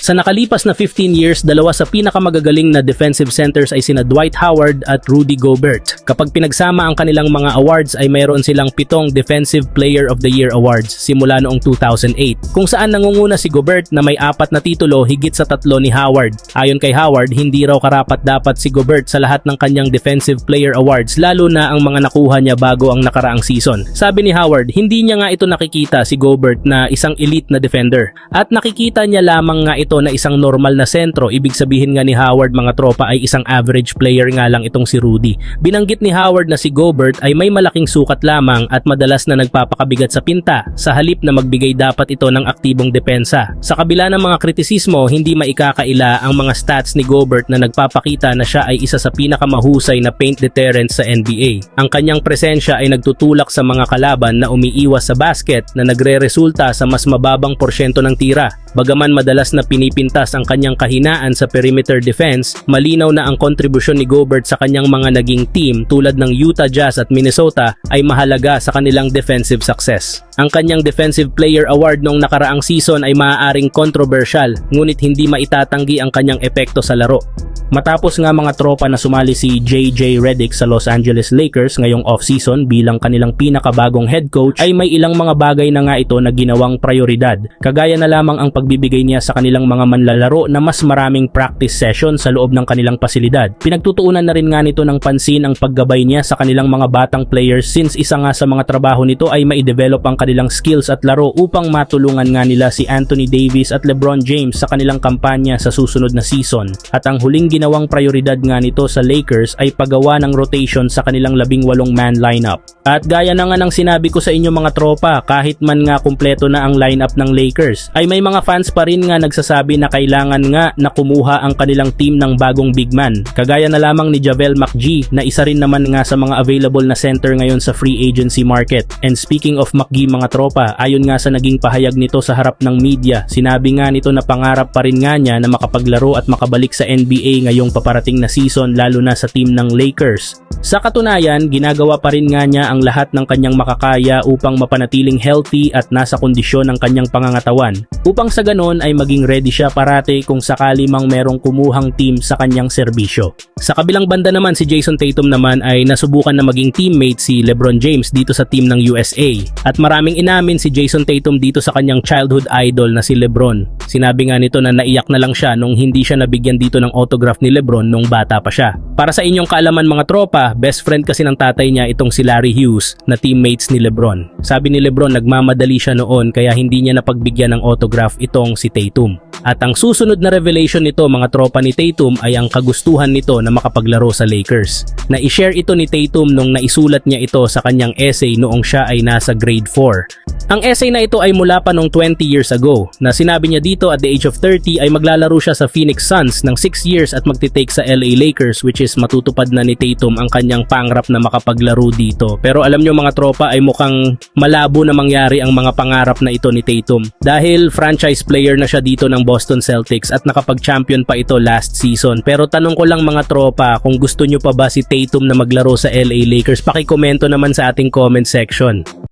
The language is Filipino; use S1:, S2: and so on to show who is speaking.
S1: Sa nakalipas na 15 years, dalawa sa pinakamagagaling na defensive centers ay sina Dwight Howard at Rudy Gobert. Kapag pinagsama ang kanilang mga awards ay mayroon silang 7 Defensive Player of the Year awards simula noong 2008, kung saan nangunguna si Gobert na may 4 na titulo higit sa 3 ni Howard. Ayon kay Howard, hindi raw karapat-dapat si Gobert sa lahat ng kanyang Defensive Player awards, lalo na ang mga nakuha niya bago ang nakaraang season. Sabi ni Howard, hindi niya nga ito nakikita si Gobert na isang elite na defender at nakikita niya lamang nga ito na isang normal na sentro. Ibig sabihin nga ni Howard, mga tropa, ay isang average player nga lang itong si Rudy. Binanggit ni Howard na si Gobert ay may malaking sukat lamang at madalas na nagpapakabigat sa pinta sa halip na magbigay dapat ito ng aktibong depensa. Sa kabila ng mga kritisismo, hindi maikakaila ang mga stats ni Gobert na nagpapakita na siya ay isa sa pinakamahusay na paint deterrent sa NBA. Ang kanyang presensya ay nagtutulak sa mga kalaban na umiiwas sa basket na nagre-resulta sa mas mababang porsyento ng tira. Bagaman madalas na pinipintas ang kanyang kahinaan sa perimeter defense, malinaw na ang kontribusyon ni Gobert sa kanyang mga naging team tulad ng Utah Jazz at Minnesota ay mahalaga sa kanilang defensive success. Ang kanyang Defensive Player Award noong nakaraang season ay maaaring controversial, ngunit hindi maitatanggi ang kanyang epekto sa laro. Matapos nga mga tropa na sumali si JJ Redick sa Los Angeles Lakers ngayong off-season bilang kanilang pinakabagong head coach, ay may ilang mga bagay na nga ito na ginawang prioridad. Kagaya na lamang ang pagbibigay niya sa kanilang mga manlalaro na mas maraming practice session sa loob ng kanilang pasilidad. Pinagtutuunan na rin nga nito ng pansin ang paggabay niya sa kanilang mga batang players, since isa nga sa mga trabaho nito ay maidevelop ang kanilang skills at laro upang matulungan nga nila si Anthony Davis at LeBron James sa kanilang kampanya sa susunod na season. At ang huling ginawang prioridad nga nito sa Lakers ay paggawa ng rotation sa kanilang 18-man lineup. At gaya na nga ng sinabi ko sa inyo mga tropa, kahit man nga kumpleto na ang lineup ng Lakers, ay may mga fans pa rin nga nagsasabi na kailangan nga na kumuha ang kanilang team ng bagong big man. Kagaya na lamang ni JaVale McGee na isa rin naman nga sa mga available na center ngayon sa free agency market. And speaking of McGee mga tropa, ayon nga sa naging pahayag nito sa harap ng media, sinabi nga nito na pangarap pa rin nga niya na makapaglaro at makabalik sa NBA ngayong paparating na season, lalo na sa team ng Lakers. Sa katunayan, ginagawa pa rin nga niya ang lahat ng kanyang makakaya upang mapanatiling healthy at nasa kondisyon ng kanyang pangangatawan, upang sa ganon ay maging ready siya parate kung sakali mang merong kumuhang team sa kanyang serbisyo. Sa kabilang banda naman, si Jason Tatum naman ay nasubukan na maging teammate si LeBron James dito sa team ng USA. At maraming inamin si Jason Tatum dito sa kanyang childhood idol na si LeBron. Sinabi nga nito na naiyak na lang siya nung hindi siya nabigyan dito ng autograph ni LeBron nung bata pa siya. Para sa inyong kaalaman mga tropa, best friend kasi ng tatay niya itong si Larry Hughes na teammates ni LeBron. Sabi ni LeBron, nagmamadali siya noon kaya hindi niya napagbigyan ng autograph itong si Tatum. At ang susunod na revelation nito mga tropa ni Tatum ay ang kagustuhan nito na makapaglaro sa Lakers. Na-share ito ni Tatum nung naisulat niya ito sa kanyang essay noong siya ay nasa grade 4. Ang essay na ito ay mula pa noong 20 years ago na sinabi niya dito at the age of 30 ay maglalaro siya sa Phoenix Suns ng 6 years at magtitake sa LA Lakers, which is matutupad na ni Tatum ang kanyang pangarap na makapaglaro dito. Pero alam nyo mga tropa ay mukhang malabo na mangyari ang mga pangarap na ito ni Tatum dahil franchise player na siya dito ng Boston Celtics at nakapag-champion pa ito last season. Pero tanong ko lang mga tropa, kung gusto nyo pa ba si Tatum na maglaro sa LA Lakers, pakikomento naman sa ating comment section.